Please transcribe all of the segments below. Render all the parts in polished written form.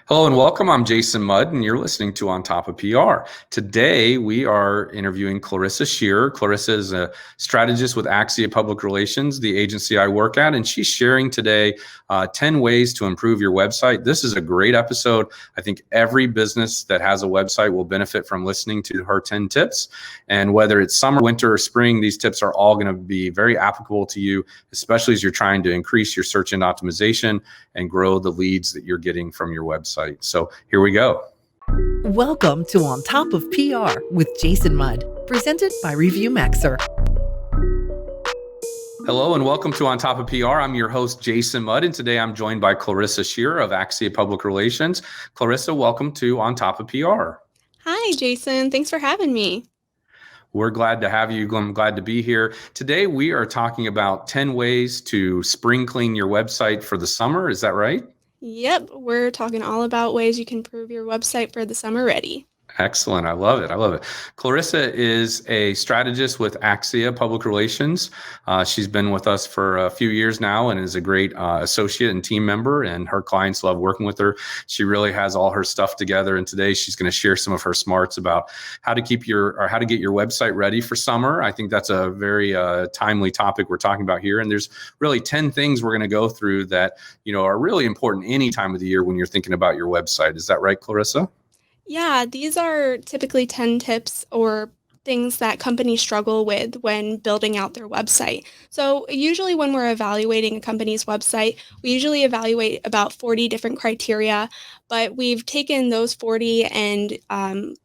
Hello and welcome. I'm Jason Mudd, and you're listening to On Top of PR. Today, we are interviewing Clarissa Shearer. Clarissa is a strategist with Axia Public Relations, the agency I work at, and she's sharing today 10 ways to improve your website. This is a great episode. I think every business that has a website will benefit from listening to her 10 tips. And whether it's summer, winter, or spring, these tips are all going to be very applicable to you, especially as you're trying to increase your search engine optimization and grow the leads that you're getting from your website. So here we go. Welcome to On Top of PR with Jason Mudd, presented by Review Maxer. Hello and welcome to On Top of PR. I'm your host, Jason Mudd, and today I'm joined by Clarissa Shearer of Axia Public Relations. Clarissa, welcome to On Top of PR. Hi, Jason. Thanks for having me. We're glad to have you. I'm glad to be here. Today, we are talking about 10 ways to spring clean your website for the summer. Is that right? Yep, we're talking all about ways you can improve your website for the summer ready. Excellent. I love it. I love it. Clarissa is a strategist with Axia Public Relations. She's been with us for a few years now and is a great associate and team member, and her clients love working with her. She really has all her stuff together, and today she's going to share some of her smarts about how to get your website ready for summer. I think that's a very timely topic we're talking about here, and there's really 10 things we're going to go through that are really important any time of the year when you're thinking about your website. Is that right, Clarissa? Yeah, these are typically 10 tips or things that companies struggle with when building out their website. So usually when we're evaluating a company's website, we usually evaluate about 40 different criteria, but we've taken those 40 and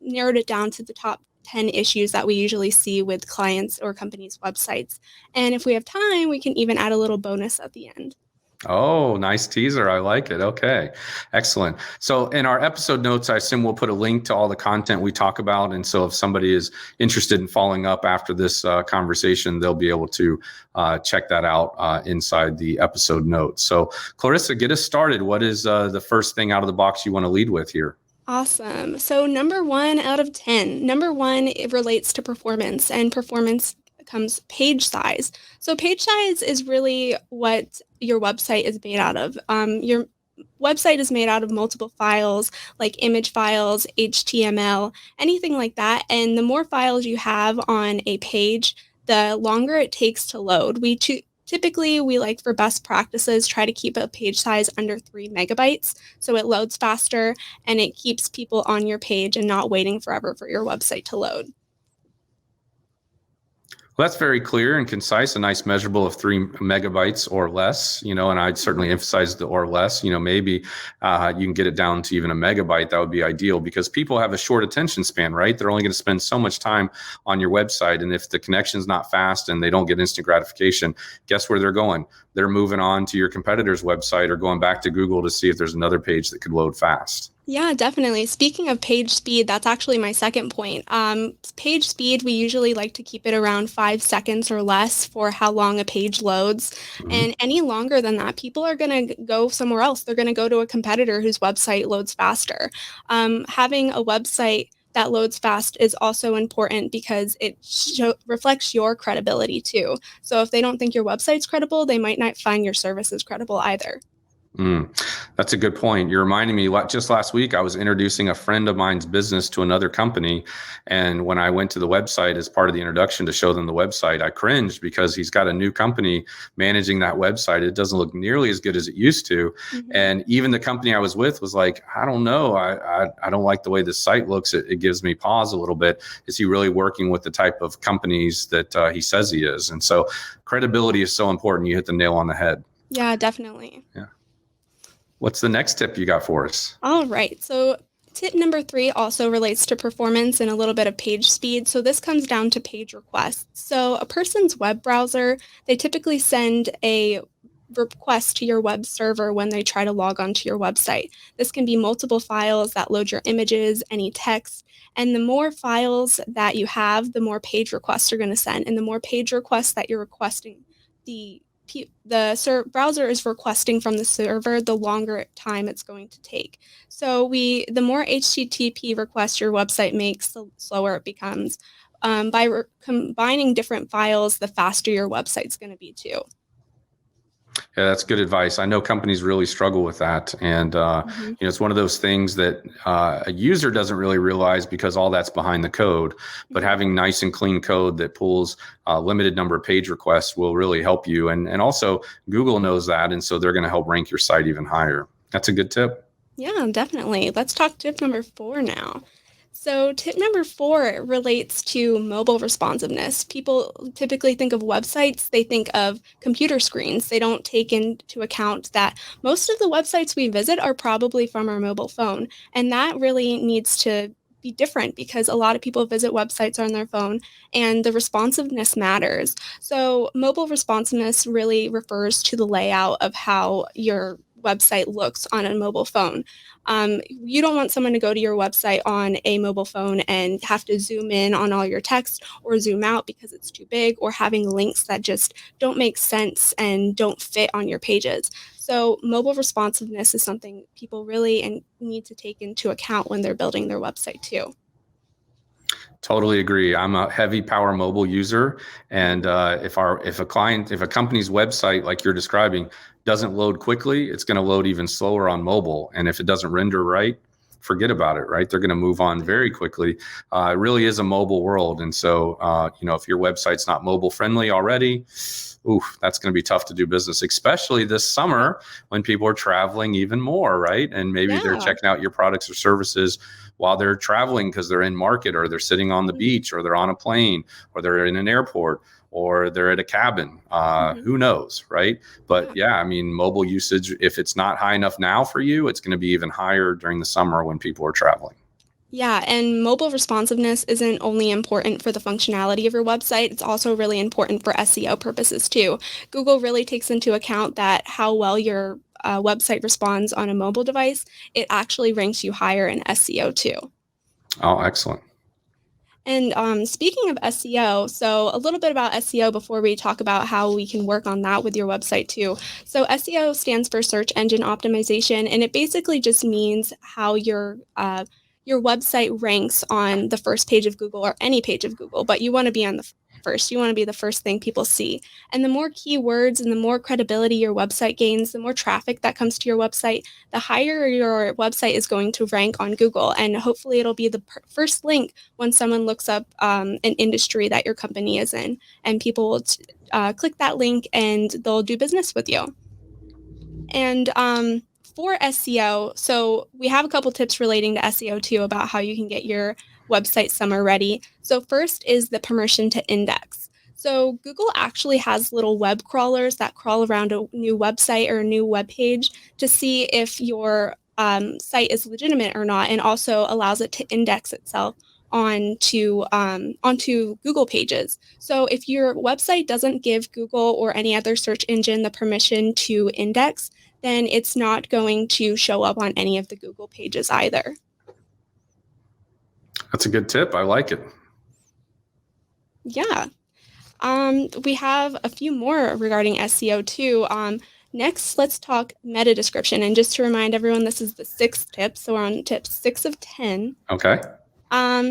narrowed it down to the top 10 issues that we usually see with clients or companies' websites. And if we have time, we can even add a little bonus at the end. Oh, nice teaser. I like it. Okay, excellent. So in our episode notes, I assume we'll put a link to all the content we talk about. And so if somebody is interested in following up after this conversation, they'll be able to check that out inside the episode notes. So Clarissa, get us started. What is the first thing out of the box you want to lead with here? Awesome. So number 1 out of 10. Number 1, it relates to performance, and performance comes page size. So page size is really what your website is made out of. Your website is made out of multiple files like image files, HTML, anything like that. And the more files you have on a page, the longer it takes to load. Typically, we like for best practices, try to keep a page size under 3 megabytes so it loads faster and it keeps people on your page and not waiting forever for your website to load. Well, that's very clear and concise, a nice measurable of 3 megabytes or less, and I'd certainly emphasize the or less, maybe you can get it down to even a megabyte. That would be ideal because people have a short attention span, right? They're only going to spend so much time on your website. And if the connection's not fast and they don't get instant gratification, guess where they're going? They're moving on to your competitor's website or going back to Google to see if there's another page that could load fast. Yeah, definitely. Speaking of page speed, that's actually my second point. Page speed, we usually like to keep it around 5 seconds or less for how long a page loads. Mm-hmm. And any longer than that, people are going to go somewhere else. They're going to go to a competitor whose website loads faster. Having a website that loads fast is also important because it reflects your credibility too. So if they don't think your website's credible, they might not find your services credible either. That's a good point. You're reminding me, just last week, I was introducing a friend of mine's business to another company. And when I went to the website as part of the introduction to show them the website, I cringed because he's got a new company managing that website. It doesn't look nearly as good as it used to. Mm-hmm. And even the company I was with was like, I don't know. I don't like the way this site looks. It gives me pause a little bit. Is he really working with the type of companies that he says he is? And so credibility is so important. You hit the nail on the head. Yeah, definitely. Yeah. What's the next tip you got for us? All right. So tip number 3 also relates to performance and a little bit of page speed. So this comes down to page requests. So a person's web browser, they typically send a request to your web server when they try to log onto your website. This can be multiple files that load your images, any text. And the more files that you have, the more page requests you're going to send. And the more page requests that you're requesting, the browser is requesting from the server, the longer time it's going to take. So the more HTTP requests your website makes, the slower it becomes. By combining different files, the faster your website's going to be too. Yeah, that's good advice. I know companies really struggle with that. And, Mhm. it's one of those things that a user doesn't really realize because all that's behind the code. But Mhm. having nice and clean code that pulls a limited number of page requests will really help you. And also, Google knows that. And so they're going to help rank your site even higher. That's a good tip. Yeah, definitely. Let's talk tip number 4 now. So, tip number 4 relates to mobile responsiveness. People typically think of websites, they think of computer screens. They don't take into account that most of the websites we visit are probably from our mobile phone. And that really needs to be different because a lot of people visit websites on their phone and the responsiveness matters. So, mobile responsiveness really refers to the layout of how your website looks on a mobile phone. You don't want someone to go to your website on a mobile phone and have to zoom in on all your text or zoom out because it's too big or having links that just don't make sense and don't fit on your pages. So, mobile responsiveness is something people really need to take into account when they're building their website too. Totally agree. I'm a heavy Power Mobile user, and if a company's website like you're describing doesn't load quickly, it's going to load even slower on mobile. And if it doesn't render right, forget about it. Right? They're going to move on very quickly. It really is a mobile world, and so if your website's not mobile friendly already, oof, that's going to be tough to do business, especially this summer when people are traveling even more, right? And maybe they're Yeah. checking out your products or services while they're traveling because they're in market or they're sitting on the Mhm. beach or they're on a plane or they're in an airport or they're at a cabin. Mhm. Who knows, right? But Yeah. yeah, I mean, mobile usage, if it's not high enough now for you, it's going to be even higher during the summer when people are traveling. Yeah, and mobile responsiveness isn't only important for the functionality of your website, it's also really important for SEO purposes too. Google really takes into account that how well your website responds on a mobile device, it actually ranks you higher in SEO too. Oh, excellent. And speaking of SEO, so a little bit about SEO before we talk about how we can work on that with your website too. So SEO stands for search engine optimization, and it basically just means how your website ranks on the first page of Google or any page of Google. But you want to be on the first. You want to be the first thing people see. And the more keywords and the more credibility your website gains, the more traffic that comes to your website, the higher your website is going to rank on Google. And hopefully, it'll be the first link when someone looks up an industry that your company is in, and people will click that link and they'll do business with you. And for SEO, so we have a couple tips relating to SEO too about how you can get your website summer ready. So, first is the permission to index. So, Google actually has little web crawlers that crawl around a new website or a new web page to see if your site is legitimate or not, and also allows it to index itself onto Google pages. So if your website doesn't give Google or any other search engine the permission to index, then it's not going to show up on any of the Google pages either. That's a good tip. I like it. Yeah. We have a few more regarding SEO too. Next, let's talk meta description. And just to remind everyone, this is the sixth tip. So we're on tip 6 of 10. Okay.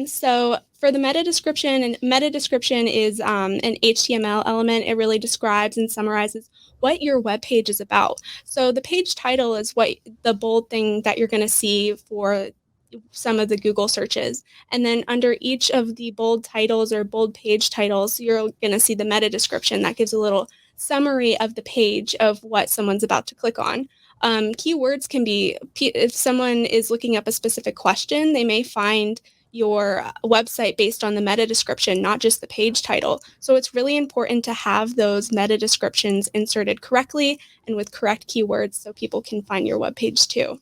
So for the meta description, and meta description is an HTML element. It really describes and summarizes what your web page is about. So the page title is what the bold thing that you're going to see for some of the Google searches. And then under each of the bold titles or bold page titles, you're going to see the meta description that gives a little summary of the page of what someone's about to click on. Keywords can be, if someone is looking up a specific question, they may find your website based on the meta description, not just the page title. So it's really important to have those meta descriptions inserted correctly and with correct keywords so people can find your web page too.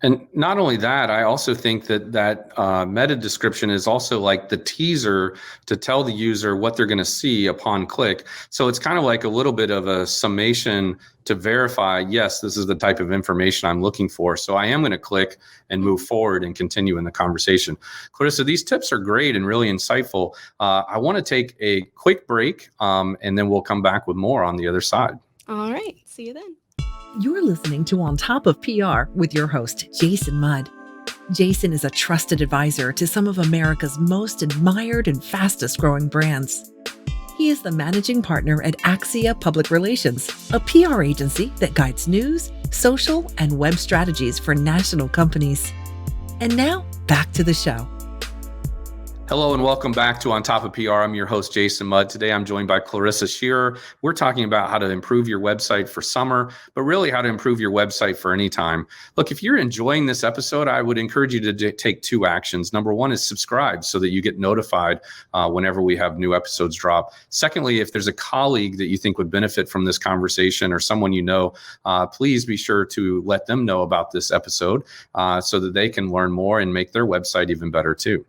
And not only that, I also think that meta description is also like the teaser to tell the user what they're going to see upon click. So it's kind of like a little bit of a summation to verify, yes, this is the type of information I'm looking for. So I am going to click and move forward and continue in the conversation. Clarissa, these tips are great and really insightful. I want to take a quick break and then we'll come back with more on the other side. All right. See you then. You're listening to On Top of PR with your host, Jason Mudd. Jason is a trusted advisor to some of America's most admired and fastest growing brands. He is the managing partner at Axia Public Relations, a PR agency that guides news, social, and web strategies for national companies. And now, back to the show. Hello and welcome back to On Top of PR. I'm your host, Jason Mudd. Today I'm joined by Clarissa Shearer. We're talking about how to improve your website for summer, but really how to improve your website for any time. Look, if you're enjoying this episode, I would encourage you to take two actions. Number one is subscribe so that you get notified whenever we have new episodes drop. Secondly, if there's a colleague that you think would benefit from this conversation or someone you know, please be sure to let them know about this episode so that they can learn more and make their website even better too.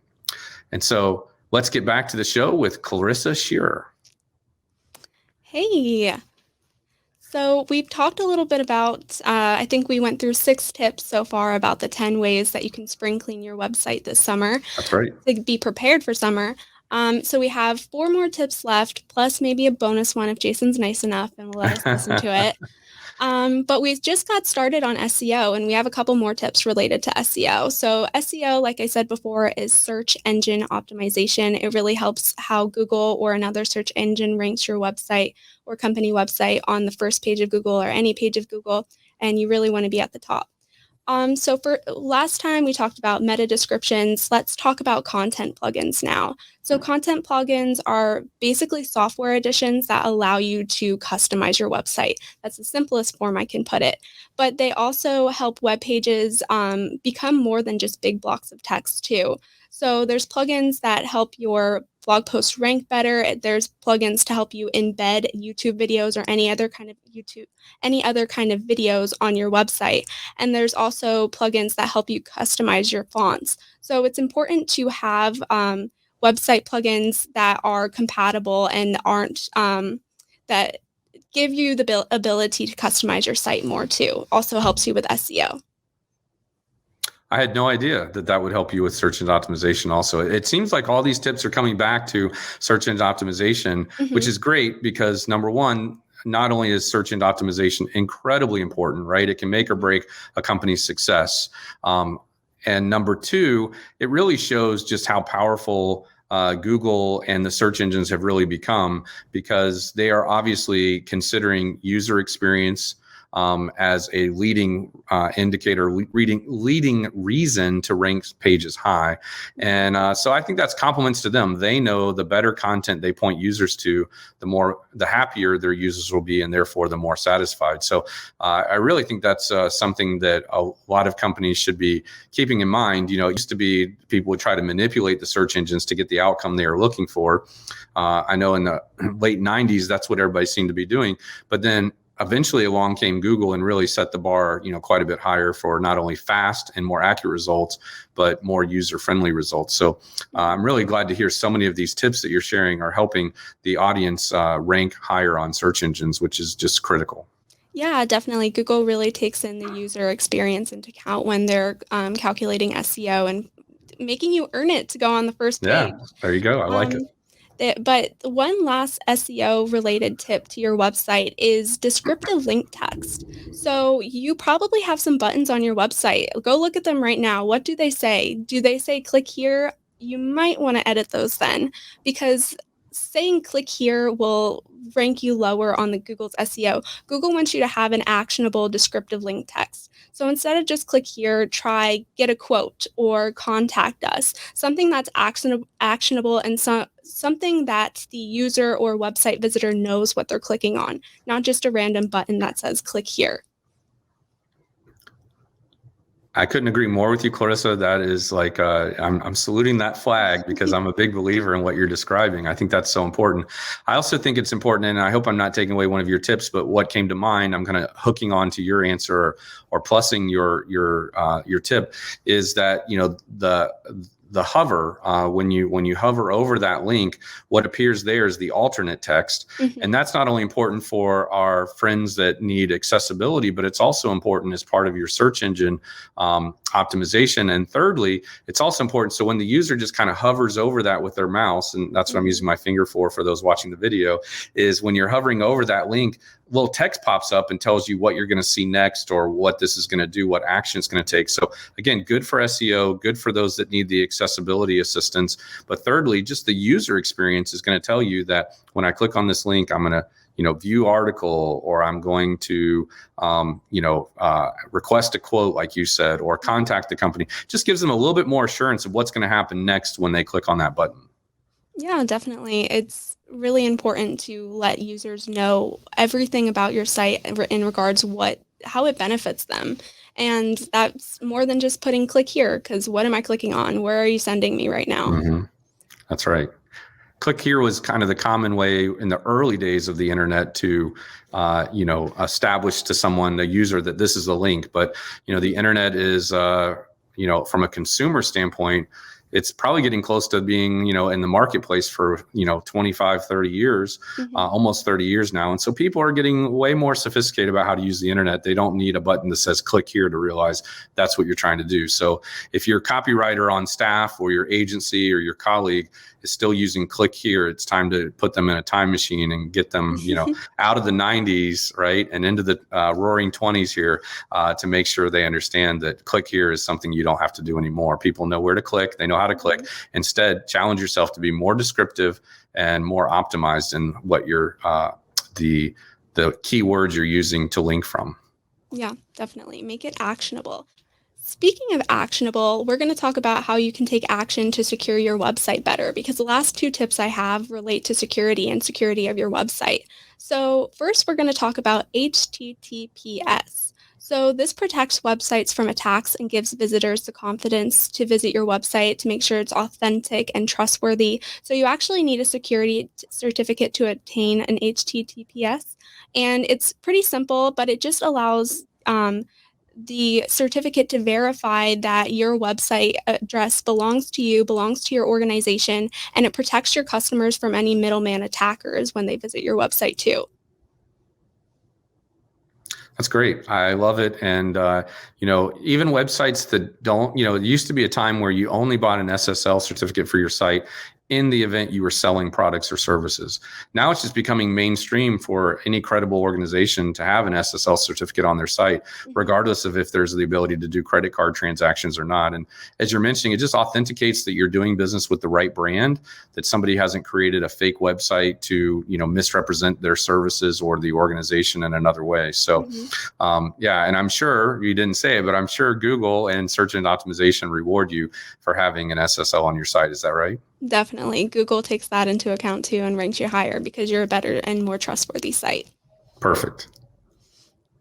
And so let's get back to the show with Clarissa Shearer. Hey. So we've talked a little bit about, I think we went through 6 tips so far about the 10 ways that you can spring clean your website this summer. That's right. To be prepared for summer. So we have 4 more tips left, plus maybe a bonus one if Jason's nice enough and will let us listen to it. But we've just got started on SEO, and we have a couple more tips related to SEO. So SEO, like I said before, is search engine optimization. It really helps how Google or another search engine ranks your website or company website on the first page of Google or any page of Google, and you really want to be at the top. So for last time we talked about meta descriptions. Let's talk about content plugins now. So content plugins are basically software additions that allow you to customize your website. That's the simplest form I can put it. But they also help web pages become more than just big blocks of text too. So there's plugins that help your blog posts rank better. There's plugins to help you embed YouTube videos or any other kind of videos on your website. And there's also plugins that help you customize your fonts. So it's important to have website plugins that are compatible and aren't that give you the ability to customize your site more too. Also helps you with SEO. I had no idea that would help you with search engine optimization also. It seems like all these tips are coming back to search engine optimization, which is great because number one, not only is search engine optimization incredibly important, right? It can make or break a company's success. And number two, it really shows just how powerful Google and the search engines have really become because they are obviously considering user experience as a leading indicator, leading reason to rank pages high. And so I think that's compliments to them. They know the better content they point users to, the happier their users will be, and therefore the more satisfied. So I really think that's something that a lot of companies should be keeping in mind. You know, it used to be people would try to manipulate the search engines to get the outcome they are looking for. I know in the late 90s, that's what everybody seemed to be doing. But then eventually along came Google and really set the bar, quite a bit higher for not only fast and more accurate results, but more user-friendly results. So I'm really glad to hear so many of these tips that you're sharing are helping the audience rank higher on search engines, which is just critical. Yeah, definitely. Google really takes in the user experience into account when they're calculating SEO and making you earn it to go on the first page. Yeah, there you go. I like it. But one last SEO related tip to your website is descriptive link text. So you probably have some buttons on your website. Go look at them right now. What do they say? Do they say click here? You might want to edit those then, because saying click here will rank you lower on the Google's SEO. Google wants you to have an actionable descriptive link text. So instead of just click here, try get a quote or contact us, something that's actionable and something that the user or website visitor knows what they're clicking on, not just a random button that says click here. I couldn't agree more with you, Clarissa. That is like, I'm saluting that flag because I'm a big believer in what you're describing. I think that's so important. I also think it's important, and I hope I'm not taking away one of your tips, but what came to mind, I'm kind of hooking on to your answer or plussing your tip is that, the hover, when you hover over that link, what appears there is the alternate text. And that's not only important for our friends that need accessibility, but it's also important as part of your search engine optimization. And thirdly, it's also important. So when the user just kind of hovers over that with their mouse, and that's what I'm using my finger for those watching the video, is when you're hovering over that link, little text pops up and tells you what you're going to see next or what this is going to do, what action it's going to take. So again, good for SEO, good for those that need the accessibility assistance. But thirdly, just the user experience is going to tell you that when I click on this link, I'm going to view article, or I'm going to, request a quote, like you said, or contact the company. Just gives them a little bit more assurance of what's going to happen next when they click on that button. Yeah, definitely. It's really important to let users know everything about your site in regards how it benefits them. And that's more than just putting click here, because what am I clicking on? Where are you sending me right now? Mm-hmm. That's right. Click here was kind of the common way in the early days of the internet to, establish to someone, the user, that this is the link. But, the internet is, from a consumer standpoint, it's probably getting close to being, in the marketplace for, 25, 30 years, almost 30 years now. And so people are getting way more sophisticated about how to use the internet. They don't need a button that says click here to realize that's what you're trying to do. So if you're a copywriter on staff, or your agency or your colleague is still using click here, it's time to put them in a time machine and get them, out of the 90s, right, and into the roaring 20s here, to make sure they understand that click here is something you don't have to do anymore. People know where to click. They know how to click. Instead, challenge yourself to be more descriptive and more optimized in what you're the keywords you're using to link from. Yeah, definitely. Make it actionable. Speaking of actionable, we're going to talk about how you can take action to secure your website better, because the last two tips I have relate to security and security of your website. So first, we're going to talk about HTTPS. So this protects websites from attacks and gives visitors the confidence to visit your website to make sure it's authentic and trustworthy. So you actually need a security certificate to obtain an HTTPS. And it's pretty simple, but it just allows the certificate to verify that your website address belongs to you, belongs to your organization, and it protects your customers from any middleman attackers when they visit your website too. That's great. I love it. And, even websites that don't, it used to be a time where you only bought an SSL certificate for your site in the event you were selling products or services. Now it's just becoming mainstream for any credible organization to have an SSL certificate on their site, regardless of if there's the ability to do credit card transactions or not. And as you're mentioning, it just authenticates that you're doing business with the right brand, that somebody hasn't created a fake website to, misrepresent their services or the organization in another way. So, and I'm sure you didn't say it, but I'm sure Google and search engine optimization reward you for having an SSL on your site. Is that right? Definitely. Google takes that into account too and ranks you higher because you're a better and more trustworthy site. Perfect.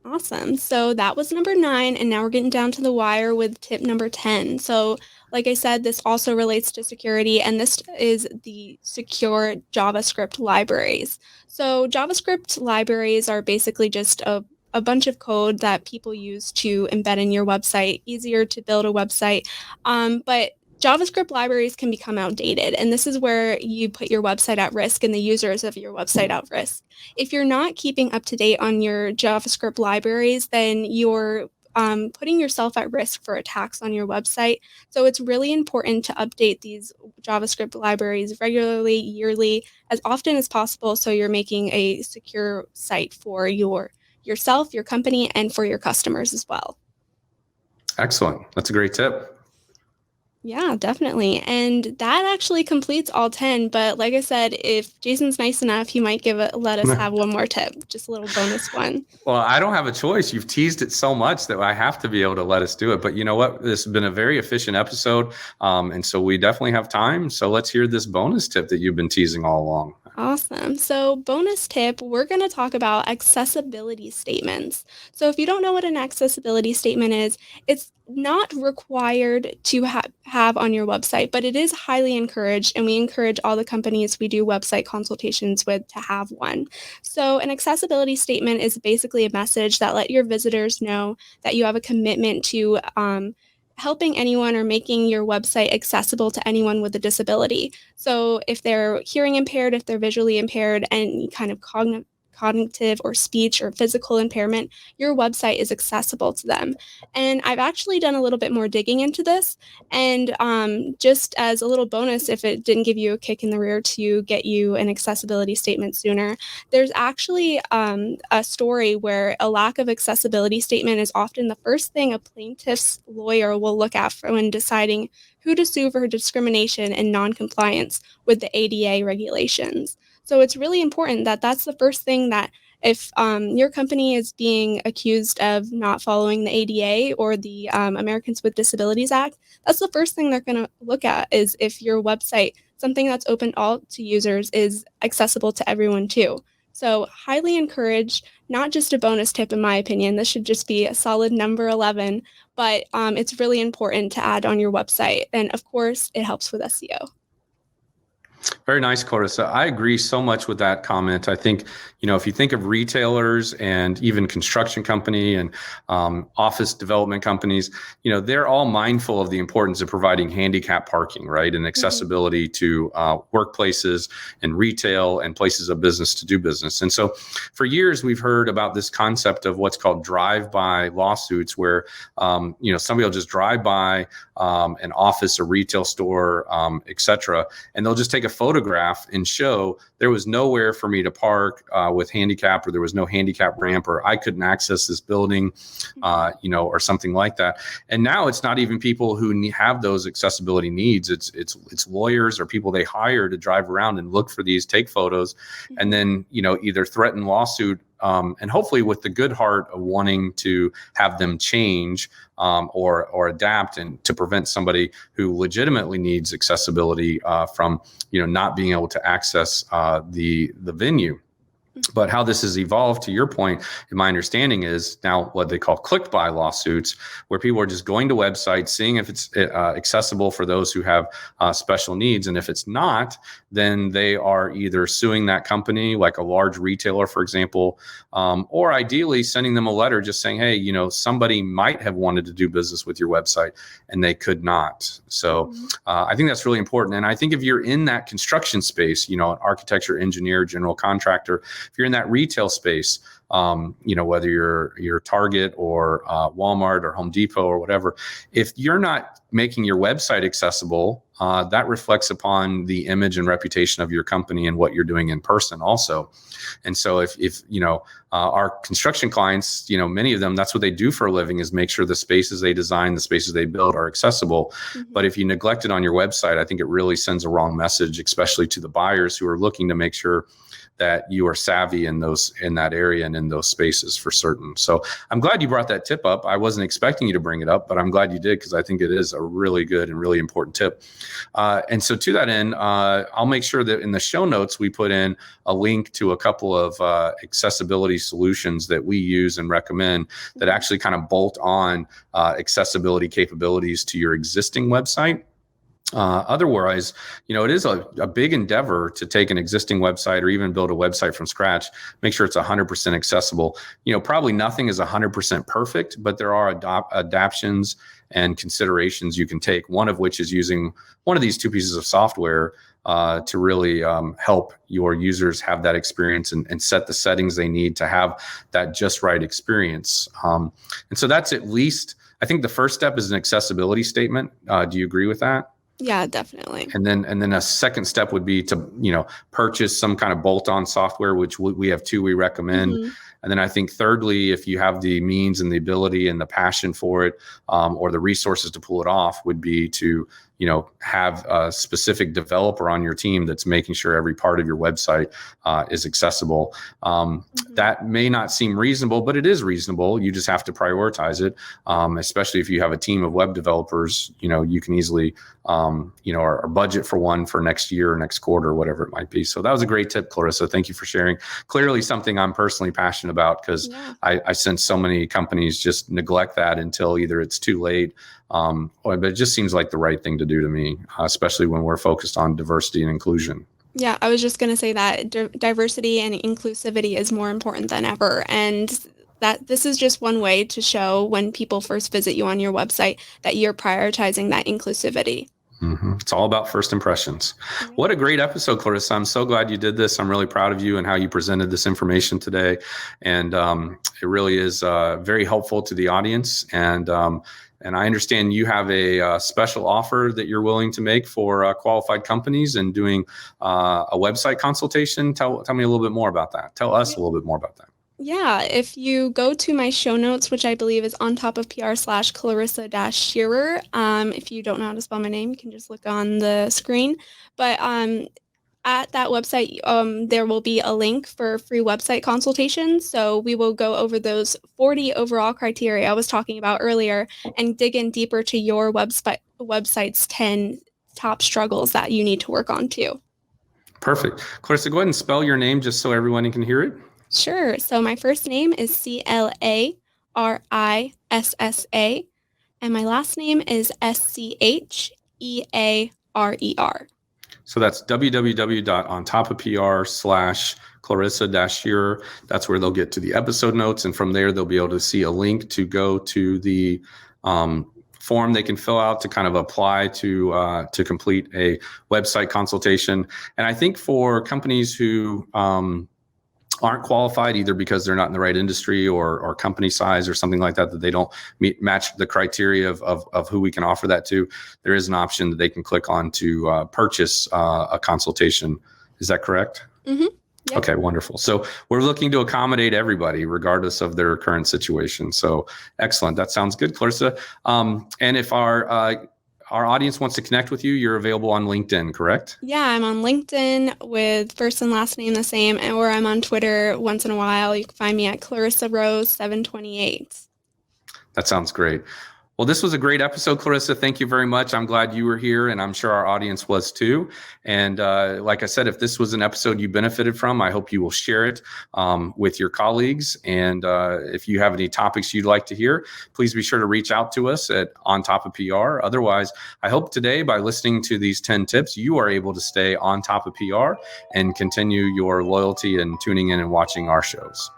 Awesome. So that was number 9. And now we're getting down to the wire with tip number 10. So like I said, this also relates to security, and this is the secure JavaScript libraries. So JavaScript libraries are basically just a bunch of code that people use to embed in your website, easier to build a website. But JavaScript libraries can become outdated, and this is where you put your website at risk and the users of your website at risk. If you're not keeping up to date on your JavaScript libraries, then you're putting yourself at risk for attacks on your website. So it's really important to update these JavaScript libraries regularly, yearly, as often as possible, so you're making a secure site for yourself, your company, and for your customers as well. Excellent. That's a great tip. Yeah, definitely. And that actually completes all 10. But like I said, if Jason's nice enough, he might let us have one more tip, just a little bonus one. Well, I don't have a choice. You've teased it so much that I have to be able to let us do it. But you know what? This has been a very efficient episode. And so we definitely have time. So let's hear this bonus tip that you've been teasing all along. Awesome. So bonus tip, we're going to talk about accessibility statements. So if you don't know what an accessibility statement is, it's not required to have on your website, but it is highly encouraged, and we encourage all the companies we do website consultations with to have one. So an accessibility statement is basically a message that let your visitors know that you have a commitment to helping anyone or making your website accessible to anyone with a disability. So if they're hearing impaired, if they're visually impaired, any kind of cognitive or speech or physical impairment, your website is accessible to them. And I've actually done a little bit more digging into this. And just as a little bonus, if it didn't give you a kick in the rear to get you an accessibility statement sooner, there's actually a story where a lack of accessibility statement is often the first thing a plaintiff's lawyer will look at when deciding who to sue for discrimination and noncompliance with the ADA regulations. So it's really important that that's the first thing that if your company is being accused of not following the ADA or the Americans with Disabilities Act, that's the first thing they're going to look at is if your website, something that's open all to users, is accessible to everyone too. So highly encouraged, not just a bonus tip in my opinion, this should just be a solid number 11, but it's really important to add on your website. And of course, it helps with SEO. Very nice, Clarissa. I agree so much with that comment. I think, if you think of retailers and even construction company and office development companies, they're all mindful of the importance of providing handicap parking, right? And accessibility to workplaces and retail and places of business to do business. And so for years, we've heard about this concept of what's called drive-by lawsuits where, somebody will just drive by an office or retail store, et cetera, and they'll just take a photograph and show there was nowhere for me to park with handicap, or there was no handicap ramp, or I couldn't access this building, or something like that. And now it's not even people who have those accessibility needs. It's lawyers or people they hire to drive around and look for these, take photos, and then, either threaten lawsuit, and hopefully with the good heart of wanting to have them change or adapt, and to prevent somebody who legitimately needs accessibility from not being able to access the venue. But how this has evolved, to your point, in my understanding, is now what they call click-buy lawsuits, where people are just going to websites, seeing if it's accessible for those who have special needs. And if it's not, then they are either suing that company, like a large retailer, for example, or ideally sending them a letter just saying, hey, somebody might have wanted to do business with your website and they could not. So I think that's really important. And I think if you're in that construction space, an architecture, engineer, general contractor, if you're in that retail space, whether you're Target or Walmart or Home Depot or whatever, if you're not making your website accessible, that reflects upon the image and reputation of your company and what you're doing in person also. And so if our construction clients, many of them, that's what they do for a living, is make sure the spaces they design, the spaces they build are accessible. But if you neglect it on your website, I think it really sends a wrong message, especially to the buyers who are looking to make sure that you are savvy in that area and in those spaces for certain. So I'm glad you brought that tip up. I wasn't expecting you to bring it up, but I'm glad you did, because I think it is a really good and really important tip. And so to that end, I'll make sure that in the show notes, we put in a link to a couple of accessibility solutions that we use and recommend that actually kind of bolt on accessibility capabilities to your existing website. Otherwise, it is a big endeavor to take an existing website or even build a website from scratch, make sure it's 100% accessible. Probably nothing is 100% perfect, but there are adaptions and considerations you can take, one of which is using one of these two pieces of software to really help your users have that experience and set the settings they need to have that just right experience. And so that's at least, I think the first step is an accessibility statement. Do you agree with that? Yeah, definitely. And then a second step would be to, purchase some kind of bolt-on software, which we have two we recommend. And then I think thirdly, if you have the means and the ability and the passion for it, or the resources to pull it off, would be to, have a specific developer on your team that's making sure every part of your website is accessible. That may not seem reasonable, but it is reasonable. You just have to prioritize it, especially if you have a team of web developers. You can easily, or budget for one for next year or next quarter, or whatever it might be. So that was a great tip, Clarissa. Thank you for sharing. Clearly something I'm personally passionate about, because I sense so many companies just neglect that until either it's too late, but it just seems like the right thing to do to me, especially when we're focused on diversity and inclusion. Yeah, I was just going to say that diversity and inclusivity is more important than ever. And that this is just one way to show when people first visit you on your website that you're prioritizing that inclusivity. It's all about first impressions. What a great episode, Clarissa. I'm so glad you did this. I'm really proud of you and how you presented this information today. And it really is very helpful to the audience. And I understand you have a special offer that you're willing to make for qualified companies and doing a website consultation. Tell me a little bit more about that. Tell us a little bit more about that. Yeah, if you go to my show notes, which I believe is on top of PR/Clarissa-Shearer. If you don't know how to spell my name, you can just look on the screen. But at that website, there will be a link for free website consultations. So we will go over those 40 overall criteria I was talking about earlier and dig in deeper to your website's 10 top struggles that you need to work on too. Perfect. Clarissa, go ahead and spell your name just so everyone can hear it. Sure. So my first name is Clarissa, and my last name is Schearer. So that's www.ontopofpr/Clarissa-Shearer. That's where they'll get to the episode notes. And from there, they'll be able to see a link to go to the form they can fill out to kind of apply to complete a website consultation. And I think for companies who aren't qualified either because they're not in the right industry or company size or something like that, that they don't match the criteria of who we can offer that to, there is an option that they can click on to purchase a consultation. Is that correct? Mm-hmm. Yep. Okay, wonderful. So we're looking to accommodate everybody regardless of their current situation. So excellent. That sounds good, Clarissa. And if our audience wants to connect with you, you're available on LinkedIn, correct? Yeah, I'm on LinkedIn with first and last name the same, or I'm on Twitter once in a while. You can find me at Clarissa Rose 728. That sounds great. Well, this was a great episode, Clarissa. Thank you very much. I'm glad you were here, and I'm sure our audience was too. And like I said, if this was an episode you benefited from, I hope you will share it with your colleagues. And if you have any topics you'd like to hear, please be sure to reach out to us at On Top of PR. Otherwise, I hope today by listening to these 10 tips, you are able to stay on top of PR and continue your loyalty and tuning in and watching our shows.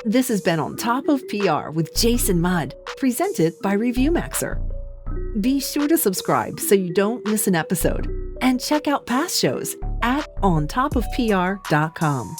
This has been On Top of PR with Jason Mudd, presented by ReviewMaxer. Be sure to subscribe so you don't miss an episode, and check out past shows at ontopofpr.com.